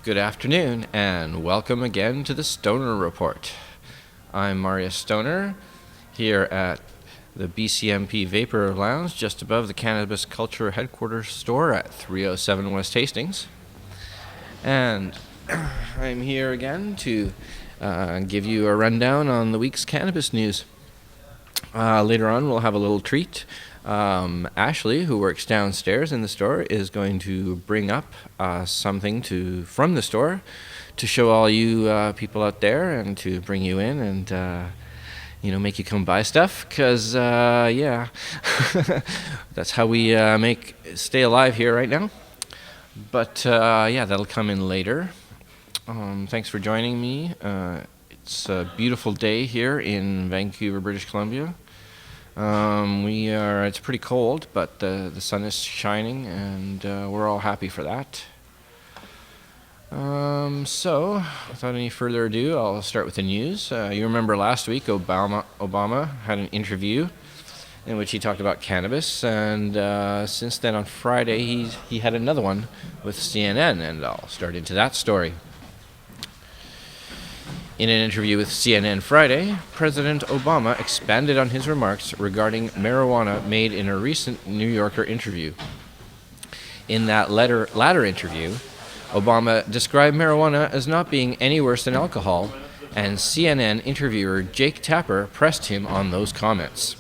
Good afternoon, and welcome again to the Stoner Report. I'm Marius Stoner, here at the BCMP Vapor Lounge, just above the Cannabis Culture Headquarters store at 307 West Hastings. And I'm here again to give you a rundown on the week's cannabis news. Later on, we'll have a little treat. Ashley, who works downstairs in the store, is going to bring up something from the store to show all you people out there and to bring you in and make you come buy stuff. Because that's how we stay alive here right now. But that'll come in later. Thanks for joining me. It's a beautiful day here in Vancouver, British Columbia. It's pretty cold, but the sun is shining, and we're all happy for that. So, without any further ado, I'll start with the news. You remember last week Obama had an interview in which he talked about cannabis, and since then on Friday he had another one with CNN, and I'll start into that story. In an interview with CNN Friday, President Obama expanded on his remarks regarding marijuana made in a recent New Yorker interview. In that latter interview, Obama described marijuana as not being any worse than alcohol, and CNN interviewer Jake Tapper pressed him on those comments.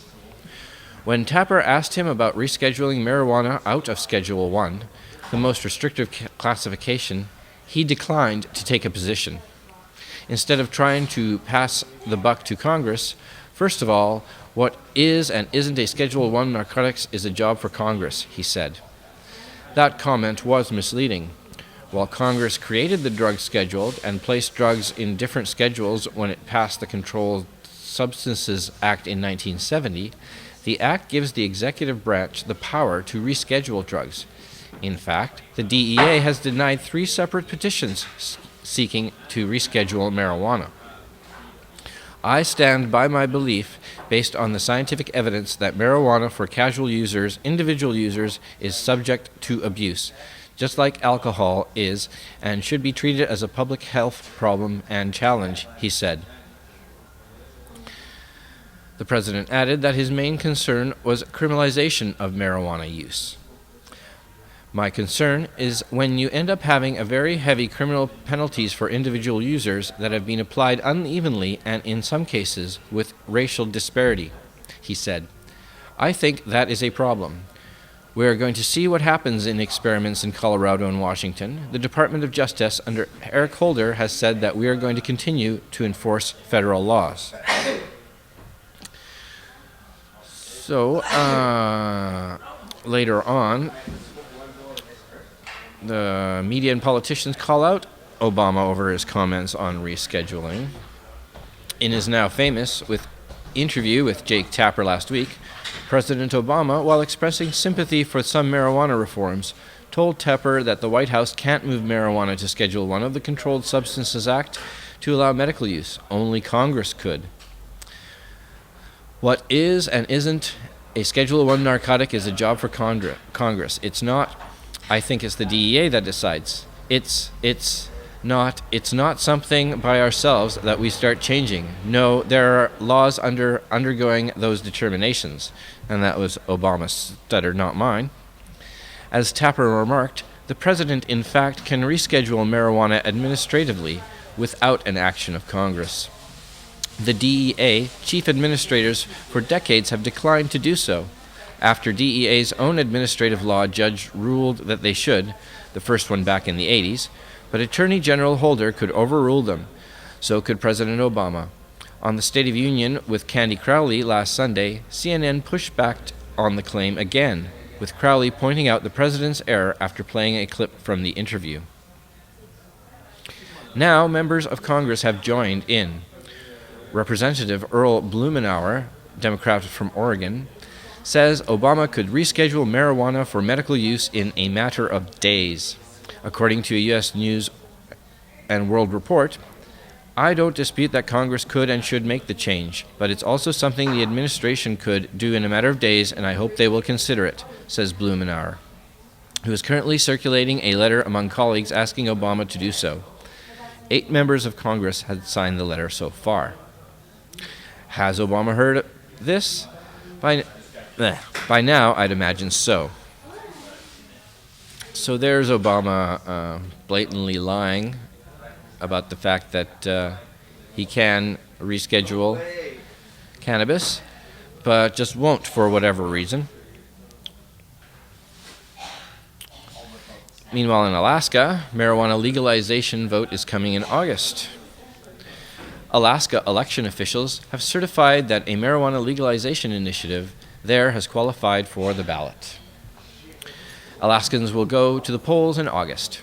When Tapper asked him about rescheduling marijuana out of Schedule 1, the most restrictive classification, he declined to take a position. Instead of trying to pass the buck to Congress, first of all, what is and isn't a Schedule 1 narcotics is a job for Congress, he said. That comment was misleading. While Congress created the drug schedule and placed drugs in different schedules when it passed the Controlled Substances Act in 1970, the Act gives the executive branch the power to reschedule drugs. In fact, the DEA has denied 3 separate petitions seeking to reschedule marijuana. I stand by my belief, based on the scientific evidence, that marijuana for casual users, individual users, is subject to abuse, just like alcohol is, and should be treated as a public health problem and challenge, he said. The president added that his main concern was criminalization of marijuana use. My concern is when you end up having a very heavy criminal penalties for individual users that have been applied unevenly and in some cases with racial disparity, he said. I think that is a problem. We are going to see what happens in experiments in Colorado and Washington. The Department of Justice under Eric Holder has said that we are going to continue to enforce federal laws. So, later on, the media and politicians call out Obama over his comments on rescheduling. In his now famous interview with Jake Tapper last week, President Obama, while expressing sympathy for some marijuana reforms, told Tapper that the White House can't move marijuana to Schedule 1 of the Controlled Substances Act to allow medical use. Only Congress could. What is and isn't a Schedule 1 narcotic is a job for Congress. It's not. I think it's the DEA that decides. It's not something by ourselves that we start changing. No, there are laws undergoing those determinations. And that was Obama's stutter, not mine. As Tapper remarked, the president in fact can reschedule marijuana administratively without an action of Congress. The DEA chief administrators for decades have declined to do so. After DEA's own administrative law judge ruled that they should, the first one back in the 80s, but Attorney General Holder could overrule them. So could President Obama. On the State of Union with Candy Crowley last Sunday, CNN pushed back on the claim again, with Crowley pointing out the president's error after playing a clip from the interview. Now members of Congress have joined in. Representative Earl Blumenauer, Democrat from Oregon, says Obama could reschedule marijuana for medical use in a matter of days. According to a U.S. News and World Report, I don't dispute that Congress could and should make the change, but it's also something the administration could do in a matter of days, and I hope they will consider it, says Blumenauer. who is currently circulating a letter among colleagues asking Obama to do so. 8 members of Congress had signed the letter so far. Has Obama heard this? By now, I'd imagine so. So there's Obama blatantly lying about the fact that he can reschedule cannabis, but just won't for whatever reason. Meanwhile, in Alaska, marijuana legalization vote is coming in August. Alaska election officials have certified that a marijuana legalization initiative there has qualified for the ballot. Alaskans will go to the polls in August.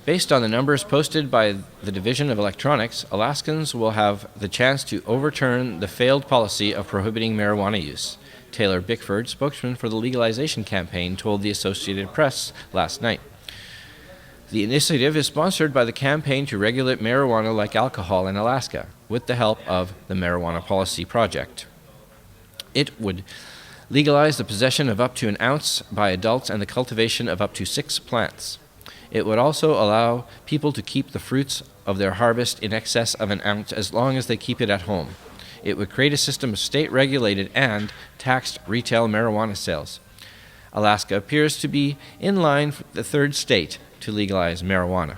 Based on the numbers posted by the Division of Electronics, Alaskans will have the chance to overturn the failed policy of prohibiting marijuana use. Taylor Bickford, spokesman for the legalization campaign, told the Associated Press last night. The initiative is sponsored by the Campaign to Regulate Marijuana Like Alcohol in Alaska, with the help of the Marijuana Policy Project. It would legalize the possession of up to an ounce by adults and the cultivation of up to 6 plants. It would also allow people to keep the fruits of their harvest in excess of an ounce as long as they keep it at home. It would create a system of state-regulated and taxed retail marijuana sales. Alaska appears to be in line for the 3rd state to legalize marijuana.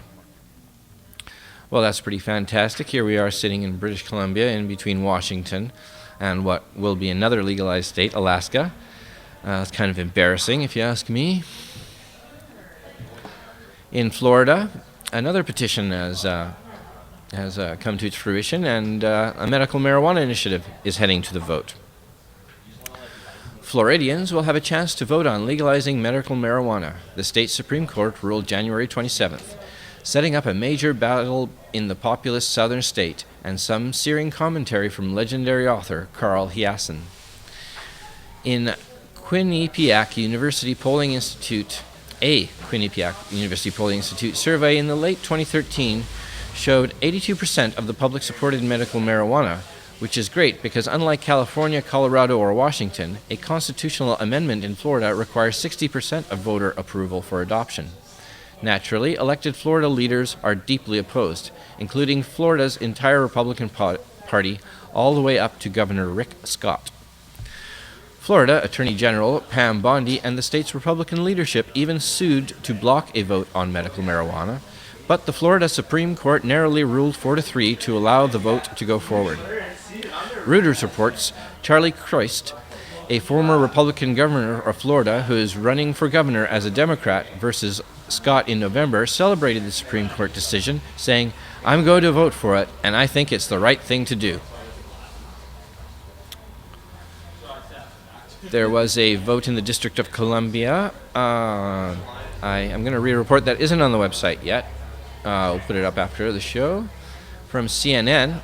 Well, that's pretty fantastic. Here we are sitting in British Columbia in between Washington and what will be another legalized state, Alaska. It's kind of embarrassing, if you ask me. In Florida, another petition has come to its fruition, and a medical marijuana initiative is heading to the vote. Floridians will have a chance to vote on legalizing medical marijuana, the state Supreme Court ruled January 27th, setting up a major battle in the populous southern state, and some searing commentary from legendary author Carl Hiaasen. In Quinnipiac University Polling Institute, survey in the late 2013 showed 82% of the public supported medical marijuana, which is great because unlike California, Colorado, or Washington, a constitutional amendment in Florida requires 60% of voter approval for adoption. Naturally, elected Florida leaders are deeply opposed, including Florida's entire Republican Party, all the way up to Governor Rick Scott. Florida Attorney General Pam Bondi and the state's Republican leadership even sued to block a vote on medical marijuana, but the Florida Supreme Court narrowly ruled 4-3 to allow the vote to go forward. Reuters reports Charlie Crist, a former Republican governor of Florida who is running for governor as a Democrat versus Scott in November, celebrated the Supreme Court decision, saying, "I'm going to vote for it, and I think it's the right thing to do." There was a vote in the District of Columbia. I am going to read a report that isn't on the website yet. We'll put it up after the show. From CNN,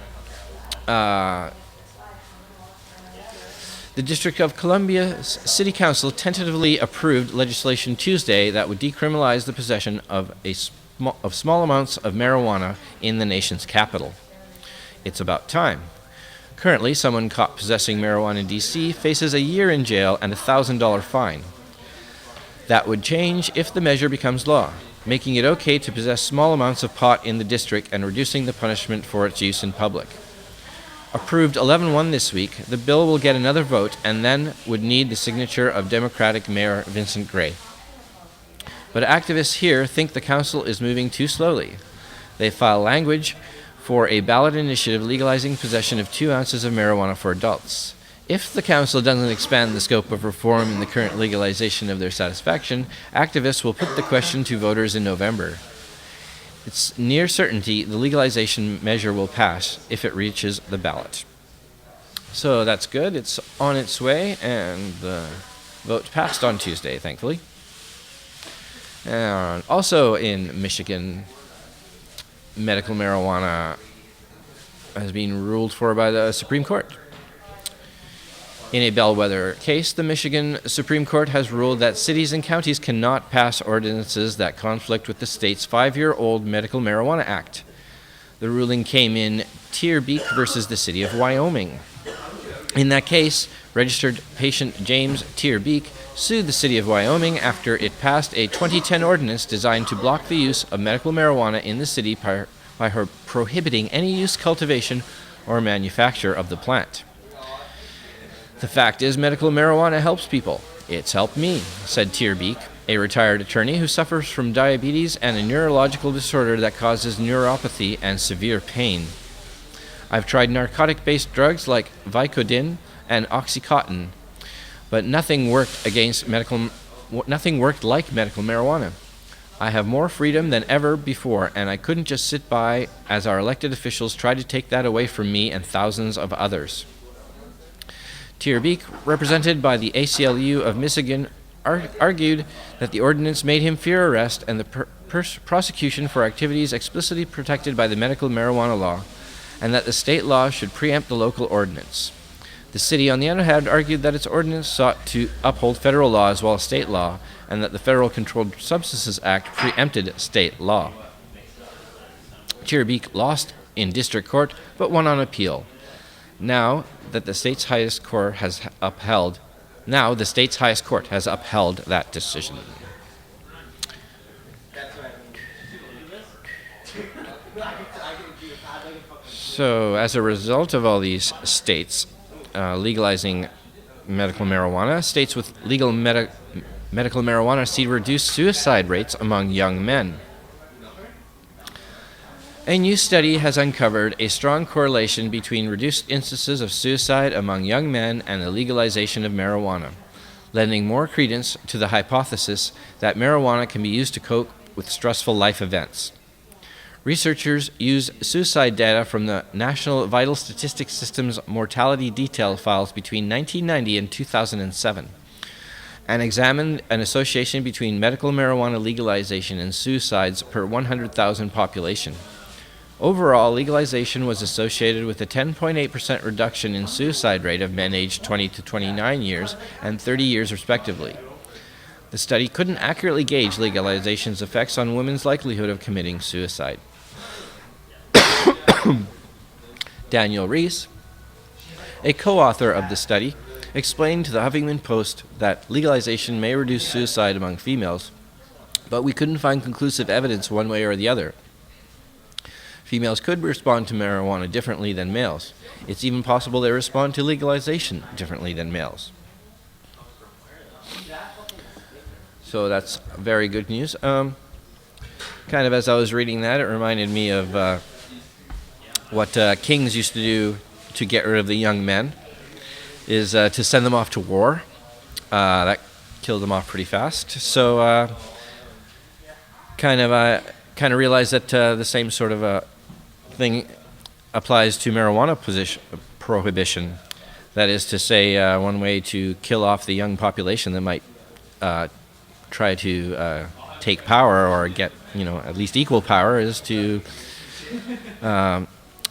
the District of Columbia's City Council tentatively approved legislation Tuesday that would decriminalize the possession of small amounts of marijuana in the nation's capital. It's about time. Currently, someone caught possessing marijuana in D.C. faces a year in jail and a $1,000 fine. That would change if the measure becomes law, making it okay to possess small amounts of pot in the district and reducing the punishment for its use in public. Approved 11-1 this week, the bill will get another vote and then would need the signature of Democratic Mayor Vincent Gray. But activists here think the council is moving too slowly. They file language for a ballot initiative legalizing possession of 2 ounces of marijuana for adults. If the council doesn't expand the scope of reform in the current legalization of their satisfaction, activists will put the question to voters in November. It's near certainty the legalization measure will pass if it reaches the ballot. So that's good. It's on its way, and the vote passed on Tuesday, thankfully. And also in Michigan, medical marijuana has been ruled for by the Supreme Court. In a bellwether case, the Michigan Supreme Court has ruled that cities and counties cannot pass ordinances that conflict with the state's 5-year-old Medical Marijuana Act. The ruling came in Tierbeek versus the City of Wyoming. In that case, registered patient James Tierbeek sued the city of Wyoming after it passed a 2010 ordinance designed to block the use of medical marijuana in the city by prohibiting any use, cultivation, or manufacture of the plant. The fact is, medical marijuana helps people. It's helped me, said Tierbeek, a retired attorney who suffers from diabetes and a neurological disorder that causes neuropathy and severe pain. I've tried narcotic-based drugs like Vicodin and Oxycontin, but nothing worked like medical marijuana. I have more freedom than ever before, and I couldn't just sit by as our elected officials tried to take that away from me and thousands of others. Tierbeek, represented by the ACLU of Michigan, argued that the ordinance made him fear arrest and the prosecution for activities explicitly protected by the medical marijuana law, and that the state law should preempt the local ordinance. The city, on the other hand, argued that its ordinance sought to uphold federal law as well as state law, and that the Federal Controlled Substances Act preempted state law. Tierbeek lost in district court, but won on appeal. Now the state's highest court has upheld that decision. So, as a result of all these states legalizing medical marijuana, states with legal medical marijuana see reduced suicide rates among young men. A new study has uncovered a strong correlation between reduced instances of suicide among young men and the legalization of marijuana, lending more credence to the hypothesis that marijuana can be used to cope with stressful life events. Researchers used suicide data from the National Vital Statistics System's mortality detail files between 1990 and 2007 and examined an association between medical marijuana legalization and suicides per 100,000 population. Overall, legalization was associated with a 10.8% reduction in suicide rate of men aged 20 to 29 years and 30 years respectively. The study couldn't accurately gauge legalization's effects on women's likelihood of committing suicide. Daniel Rees, a co-author of the study, explained to the Huffington Post that legalization may reduce suicide among females, but we couldn't find conclusive evidence one way or the other. Females could respond to marijuana differently than males. It's even possible they respond to legalization differently than males. So that's very good news. Kind of as I was reading that, it reminded me of what kings used to do to get rid of the young men, is to send them off to war. That killed them off pretty fast. So kind of realized that the same sort of thing applies to marijuana prohibition. That is to say, one way to kill off the young population that might try to take power or get, at least equal power is to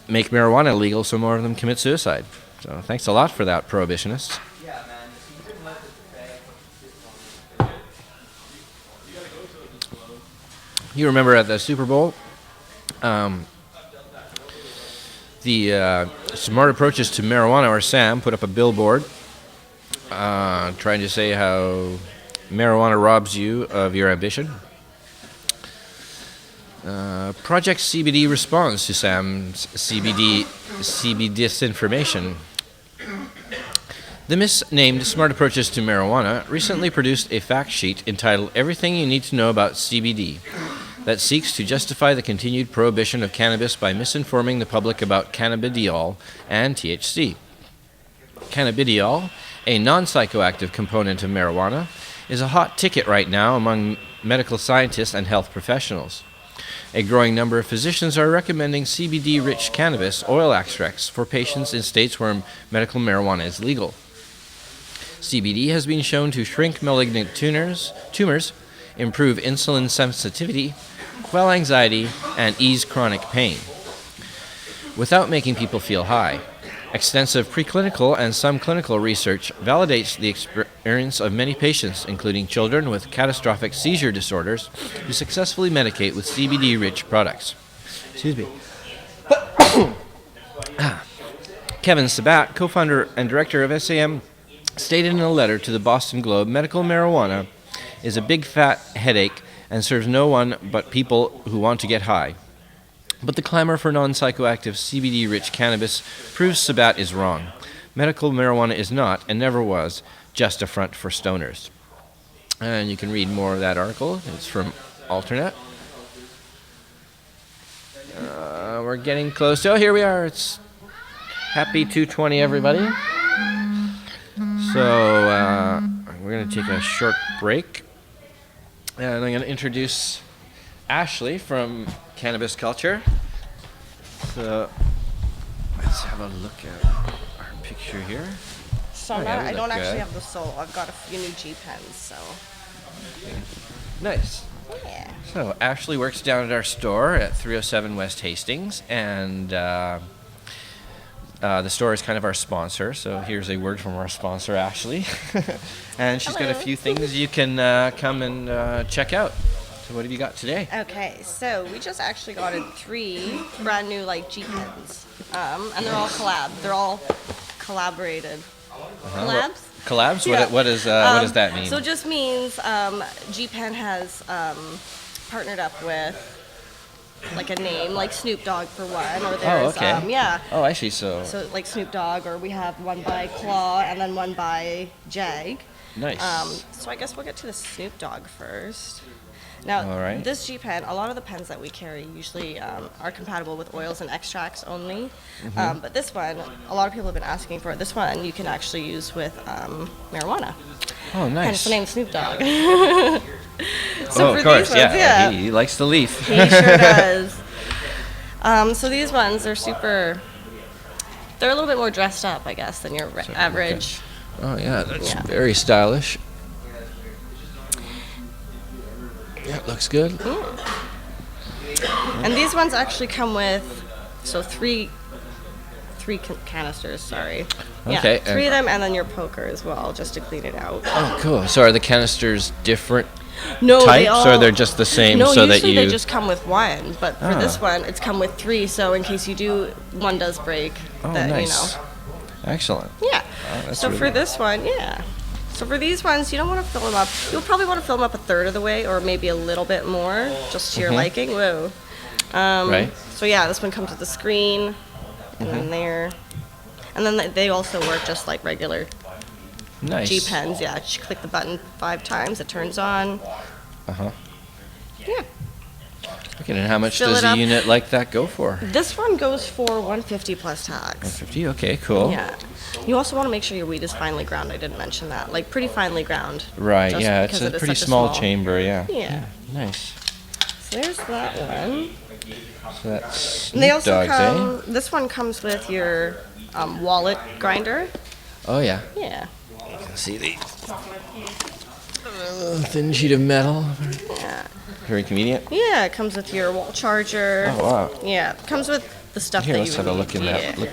make marijuana illegal so more of them commit suicide. So thanks a lot for that, prohibitionists. You remember at the Super Bowl, the Smart Approaches to Marijuana, or SAM, put up a billboard trying to say how marijuana robs you of your ambition. Project CBD responds to SAM's CBD disinformation. The misnamed Smart Approaches to Marijuana recently produced a fact sheet entitled Everything You Need to Know About CBD that seeks to justify the continued prohibition of cannabis by misinforming the public about cannabidiol and THC. Cannabidiol, a non-psychoactive component of marijuana, is a hot ticket right now among medical scientists and health professionals. A growing number of physicians are recommending CBD-rich cannabis oil extracts for patients in states where medical marijuana is legal. CBD has been shown to shrink malignant tumors, improve insulin sensitivity, quell anxiety, and ease chronic pain, without making people feel high. Extensive preclinical and some clinical research validates the experience of many patients, including children with catastrophic seizure disorders, who successfully medicate with CBD-rich products. Kevin Sabat, co-founder and director of SAM, stated in a letter to the Boston Globe, medical marijuana is a big fat headache and serves no one but people who want to get high. But the clamor for non-psychoactive CBD-rich cannabis proves Sabat is wrong. Medical marijuana is not, and never was, just a front for stoners. And you can read more of that article. It's from Alternet. We're getting close to... Oh, here we are. It's happy 2:20, everybody. So we're going to take a short break. And I'm going to introduce Ashley from Cannabis Culture. So let's have a look at our picture here. So I don't actually have the soul. I've got a few new G pens, so. Okay. Nice. Yeah. So Ashley works down at our store at 307 West Hastings, and the store is kind of our sponsor. So here's a word from our sponsor, Ashley. And she's got a few things you can come and check out. So what have you got today? Okay, so we just actually got in 3 brand new G pens, and they're all collab. They're all collaborated. Collabs? Collabs? Yeah. What does that mean? So it just means G Pen has partnered up with a name like Snoop Dogg for one, or there's okay. Oh, I see. So like Snoop Dogg, or we have one by Claw and then one by Jag. Nice. So I guess we'll get to the Snoop Dogg first. Now, this G Pen, a lot of the pens that we carry usually are compatible with oils and extracts only. Mm-hmm. But this one, a lot of people have been asking for it. This one you can actually use with marijuana. Oh, nice. And it's the name Snoop Dogg. So of course, yeah. He likes the leaf. He sure does. So these ones, they're a little bit more dressed up, I guess, than your average. Oh, yeah, that's very stylish. Yeah, it looks good. And these ones actually come with, three canisters, sorry. Okay. Yeah, 3 of them, and then your poker as well, just to clean it out. Oh, cool. So are the canisters different types, or they're just the same? No, so usually that they just come with one, but for this one, it's come with 3, so in case one does break, nice. Excellent. Yeah. Oh, so really for this one, So for these ones, you don't want to fill them up. You'll probably want to fill them up a third of the way, or maybe a little bit more, just to your liking. Whoa. Right. So yeah, this one comes with the screen, and then there. And then they also work just like regular G pens. Yeah, just click the button 5 times, it turns on. Yeah. Okay, and how much does a unit like that go for? This one goes for $150 plus tax. $150. Okay, cool. Yeah. You also want to make sure your weed is finely ground. I didn't mention that. Pretty finely ground. Right. Yeah, it's a pretty small chamber. Yeah. Yeah. Nice. So there's that one. So that's. And they also come. This one comes with your wallet grinder. Oh yeah. Yeah. You can see the thin sheet of metal. Yeah. Very convenient. Yeah, it comes with your wall charger. Oh wow. Yeah, it comes with the stuff Here, that let's you have a look in that. Yeah.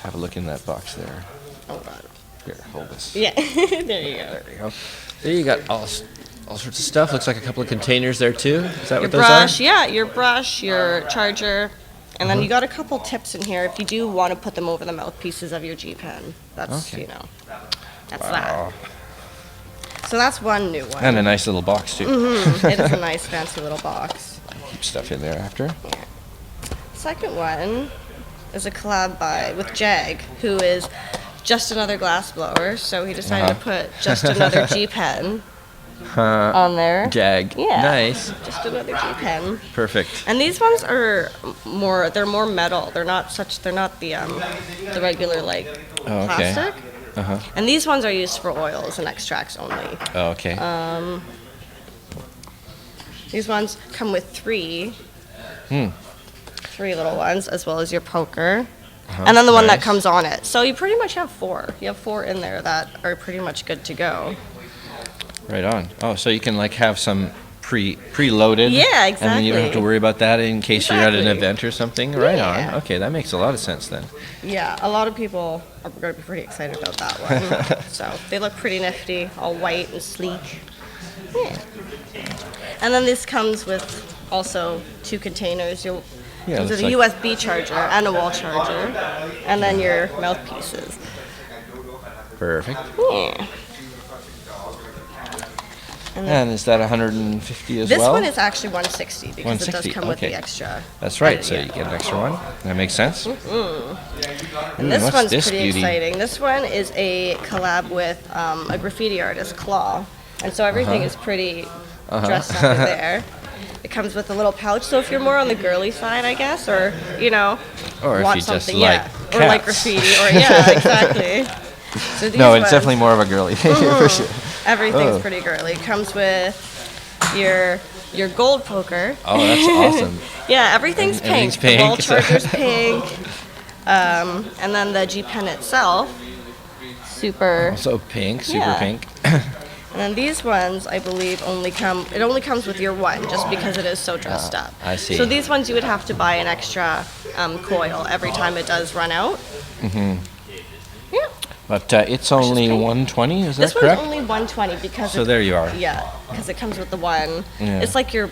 Have a look in that box there. Oh god. Here, hold this. Yeah. There you go. There you go. There you got all sorts of stuff. Looks like a couple of containers there too. Is that your what those brush, are? Yeah, your brush, your charger, and then you got a couple tips in here if you do want to put them over the mouthpieces of your G Pen. That's that's that. So that's one new one. And a nice little box too. It is a nice fancy little box. Keep stuff in there after. Yeah. Second one is a collab with Jag, who is just another glass blower. So he decided to put just another G Pen on there. Jag. Yeah. Nice. Just another G Pen. Perfect. And these ones are they're more metal. They're not the regular plastic. And these ones are used for oils and extracts only. Oh, okay. These ones come with 3 little ones, as well as your poker. And then the one that comes on it. So you pretty much have 4. You have 4 in there that are pretty much good to go. Right on. Oh, so you can have some preloaded. Yeah, exactly. And then you don't have to worry about that in case you're at an event or something. Right on. Okay, that makes a lot of sense then. Yeah, a lot of people are going to be pretty excited about that one. So they look pretty nifty, all white and sleek. Yeah. And then this comes with also 2 containers. Yeah, Comes with a USB charger and a wall charger, and then your mouthpieces. Perfect. Yeah. And is that 150 as this well? This one is actually 160 because 160, it does come with the extra. That's right, so you get an extra one. That makes sense. And this one's pretty exciting. This one is a collab with a graffiti artist, Claw. And so everything is pretty dressed up in there. It comes with a little pouch, so if you're more on the girly side, I guess, or, you know, or want if you something, just like cats. Or like graffiti, or, yeah, exactly. So no, it's definitely more of a girly. For sure. Everything's pretty girly. It comes with your gold poker. Oh, that's awesome. Yeah, everything's pink. Pink. The wall charger's pink. And then the G pen itself, super. Also pink, super pink. And then these ones, I believe, only comes with your one, just because it is so dressed up. I see. So these ones you would have to buy an extra coil every time it does run out. Mm-hmm. Yeah. But it's only 120, is that correct? This one's only 120 because. So there you are. Yeah, because it comes with the one. Yeah. It's like your.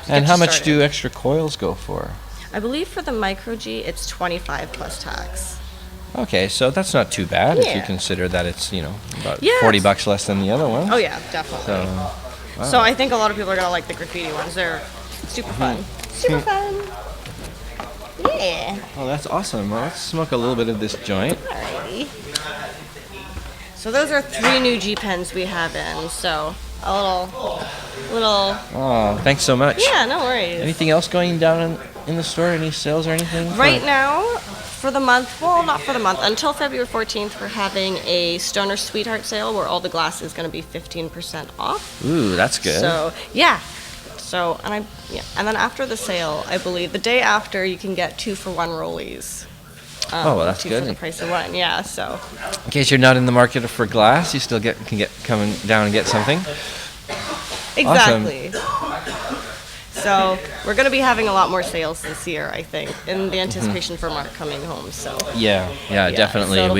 And how much do extra coils go for? I believe for the Micro G, it's 25 plus tax. Okay, so that's not too bad if you consider that it's, about $40 less than the other one. Oh yeah, definitely. So I think a lot of people are gonna like the graffiti ones. They're super fun. Super fun. Yeah. Oh, that's awesome. Well, let's smoke a little bit of this joint. Alrighty. So those are 3 new G pens we have in. So a little. Oh, thanks so much. Yeah, no worries. Anything else going down in the store? Any sales or anything? Right now, for the month, well, not for the month, until February 14th, we're having a Stoner Sweetheart sale where all the glass is going to be 15% off. Ooh, that's good. So, yeah. So, and then after the sale, I believe, the day after, you can get 2-for-1 rollies. Oh, well, that's 2 good. for the price of 1, yeah, so. In case you're not in the market for glass, you still can come down and get something. Exactly. Awesome. So we're going to be having a lot more sales this year, I think, in the anticipation for Mark coming home. So yeah, definitely. So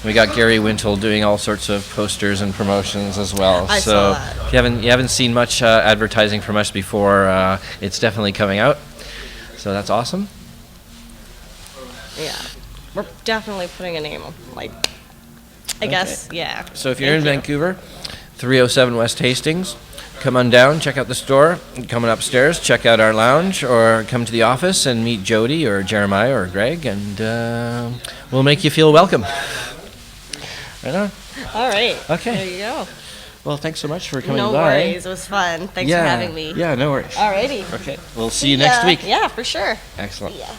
we got Gary Wintle doing all sorts of posters and promotions as well. I saw that. If you haven't seen much advertising from us before, it's definitely coming out. So that's awesome. Yeah, we're definitely putting a name. I guess, yeah. So if you're in Vancouver, 307 West Hastings. Come on down, check out the store, come on upstairs, check out our lounge, or come to the office and meet Jody or Jeremiah or Greg, and we'll make you feel welcome. Right on? All right. Okay. There you go. Well, thanks so much for coming by. No worries. It was fun. Thanks for having me. Yeah, no worries. All righty. Okay. We'll see you next week. Yeah, for sure. Excellent. Yeah.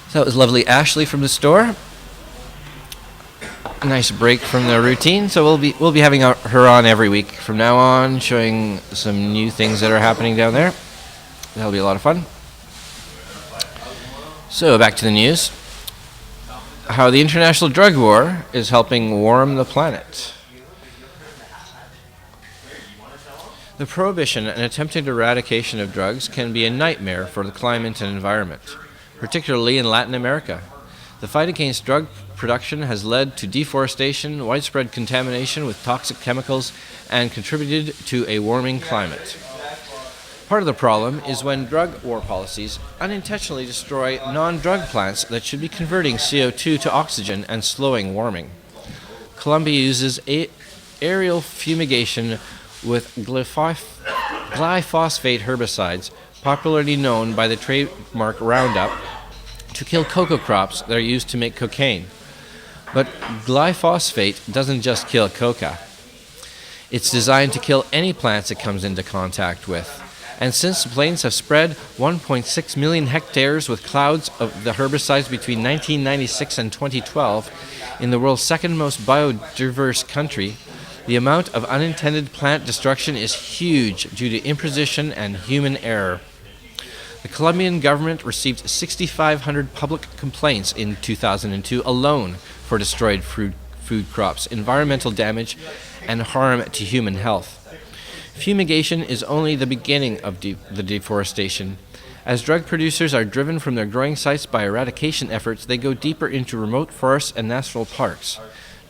So that was lovely Ashley from the store. A nice break from the routine, so we'll be having her on every week from now on, showing some new things that are happening down there. That'll be a lot of fun. So back to the news. How the international drug war is helping warm the planet. The prohibition and attempted eradication of drugs can be a nightmare for the climate and environment, particularly in Latin America. The fight against drug production has led to deforestation, widespread contamination with toxic chemicals, and contributed to a warming climate. Part of the problem is when drug war policies unintentionally destroy non-drug plants that should be converting CO2 to oxygen and slowing warming. Colombia uses aerial fumigation with glyphosate herbicides, popularly known by the trademark Roundup, to kill cocoa crops that are used to make cocaine. But glyphosate doesn't just kill coca. It's designed to kill any plants it comes into contact with. And since the plains have spread 1.6 million hectares with clouds of the herbicides between 1996 and 2012 in the world's second most biodiverse country, the amount of unintended plant destruction is huge due to imprecision and human error. The Colombian government received 6,500 public complaints in 2002 alone for destroyed food crops, environmental damage, and harm to human health. Fumigation is only the beginning of the deforestation. As drug producers are driven from their growing sites by eradication efforts, they go deeper into remote forests and national parks.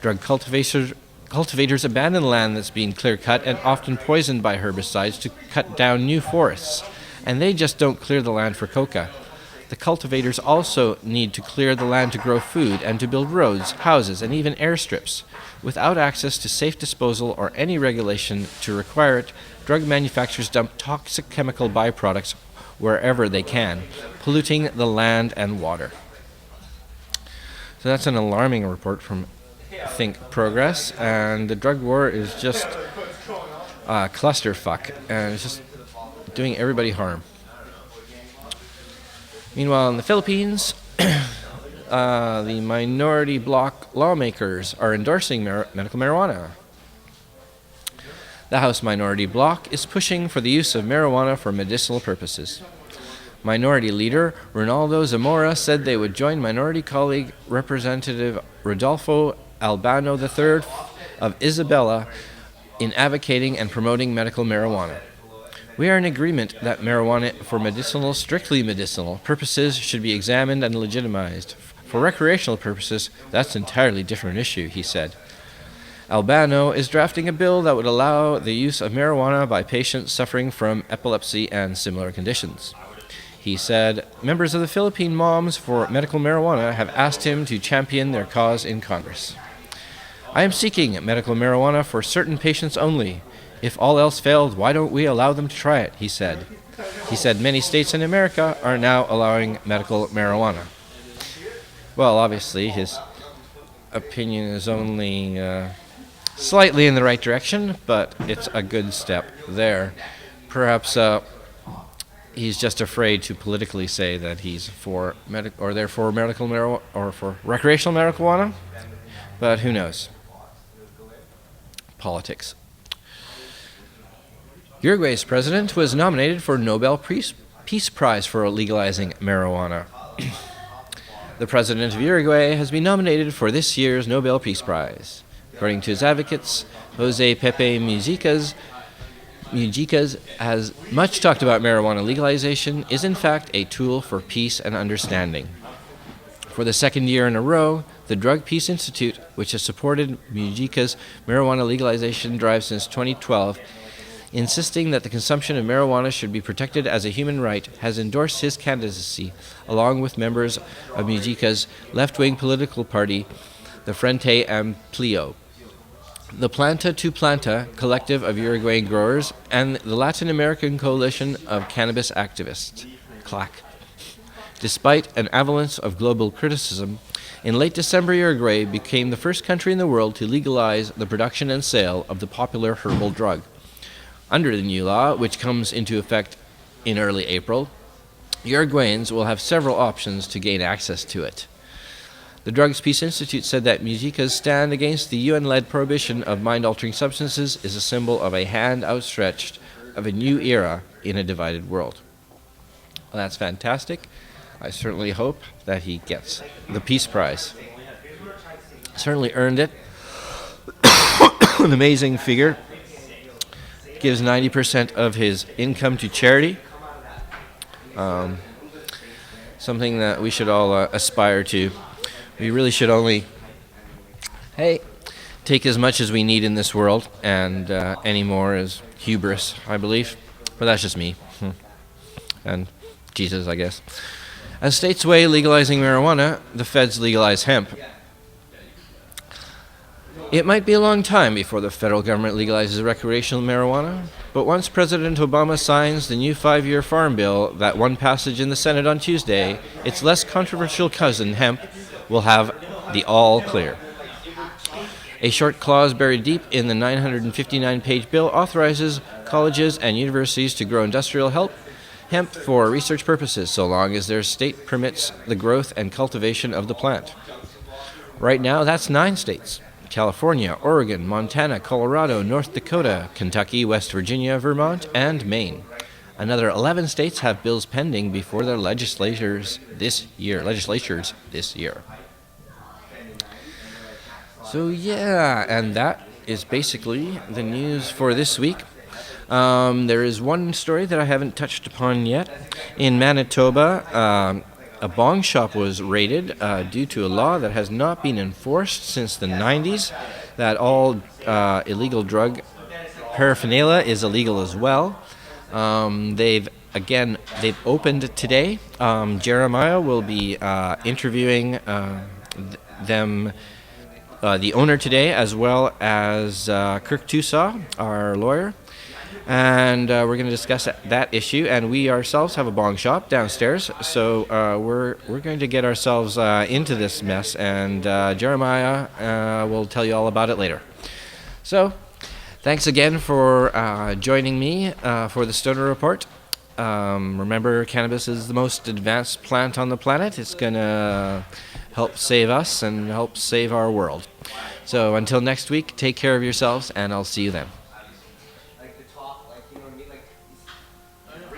Drug cultivators cultivators abandon land that's being clear-cut and often poisoned by herbicides to cut down new forests. And they just don't clear the land for coca. The cultivators also need to clear the land to grow food and to build roads, houses, and even airstrips. Without access to safe disposal or any regulation to require it, drug manufacturers dump toxic chemical byproducts wherever they can, polluting the land and water. So that's an alarming report from Think Progress, and the drug war is just a clusterfuck, and it's just doing everybody harm. Meanwhile, in the Philippines, the minority bloc lawmakers are endorsing medical marijuana. The House Minority Bloc is pushing for the use of marijuana for medicinal purposes. Minority Leader Ronaldo Zamora said they would join minority colleague Representative Rodolfo Albano III of Isabela in advocating and promoting medical marijuana. We are in agreement that marijuana for strictly medicinal purposes should be examined and legitimized. For recreational purposes, that's an entirely different issue, he said. Albano is drafting a bill that would allow the use of marijuana by patients suffering from epilepsy and similar conditions. He said, members of the Philippine Moms for Medical Marijuana have asked him to champion their cause in Congress. I am seeking medical marijuana for certain patients only. If all else failed, why don't we allow them to try it, he said. He said many states in America are now allowing medical marijuana. Well, obviously, his opinion is only slightly in the right direction, but it's a good step there. Perhaps he's just afraid to politically say that he's for therefore medical marijuana or for recreational marijuana, but who knows? Politics. Uruguay's president was nominated for Nobel Peace Prize for legalizing marijuana. The president of Uruguay has been nominated for this year's Nobel Peace Prize. According to his advocates, José Pepe Mujicas has much talked about marijuana legalization, is in fact a tool for peace and understanding. For the second year in a row, the Drug Peace Institute, which has supported Mujicas' marijuana legalization drive since 2012, insisting that the consumption of marijuana should be protected as a human right, has endorsed his candidacy, along with members of Mujicas' left-wing political party, the Frente Amplio, the Planta to Planta collective of Uruguayan growers, and the Latin American Coalition of Cannabis Activists, CLAC. Despite an avalanche of global criticism, in late December, Uruguay became the first country in the world to legalize the production and sale of the popular herbal drug. Under the new law, which comes into effect in early April, Uruguayans will have several options to gain access to it. The Drugs Peace Institute said that Mujica's stand against the UN-led prohibition of mind-altering substances is a symbol of a hand outstretched of a new era in a divided world. Well, that's fantastic. I certainly hope that he gets the Peace Prize. Certainly earned it. An amazing figure. Gives 90% of his income to charity. Something that we should all aspire to. We really should only, take as much as we need in this world, and any more is hubris, I believe. But that's just me. And Jesus, I guess. As states weigh legalizing marijuana, the feds legalize hemp. It might be a long time before the federal government legalizes recreational marijuana, but once President Obama signs the new 5-year farm bill that won passage in the Senate on Tuesday, its less controversial cousin, hemp, will have the all clear. A short clause buried deep in the 959-page bill authorizes colleges and universities to grow industrial hemp for research purposes, so long as their state permits the growth and cultivation of the plant. Right now, that's 9 states. California, Oregon, Montana, Colorado, North Dakota, Kentucky, West Virginia, Vermont, and Maine. Another 11 states have bills pending before their legislatures this year. So yeah, and that is basically the news for this week. There is one story that I haven't touched upon yet. In Manitoba, a bong shop was raided due to a law that has not been enforced since the 90s. that all illegal drug paraphernalia is illegal as well. They've opened today. Jeremiah will be interviewing them, the owner today, as well as Kirk Tusaw, our lawyer. And we're going to discuss that issue. And we ourselves have a bong shop downstairs, so we're going to get ourselves into this mess. And Jeremiah will tell you all about it later. So, thanks again for joining me for the Stoner Report. Remember, cannabis is the most advanced plant on the planet. It's going to help save us and help save our world. So until next week, take care of yourselves, and I'll see you then.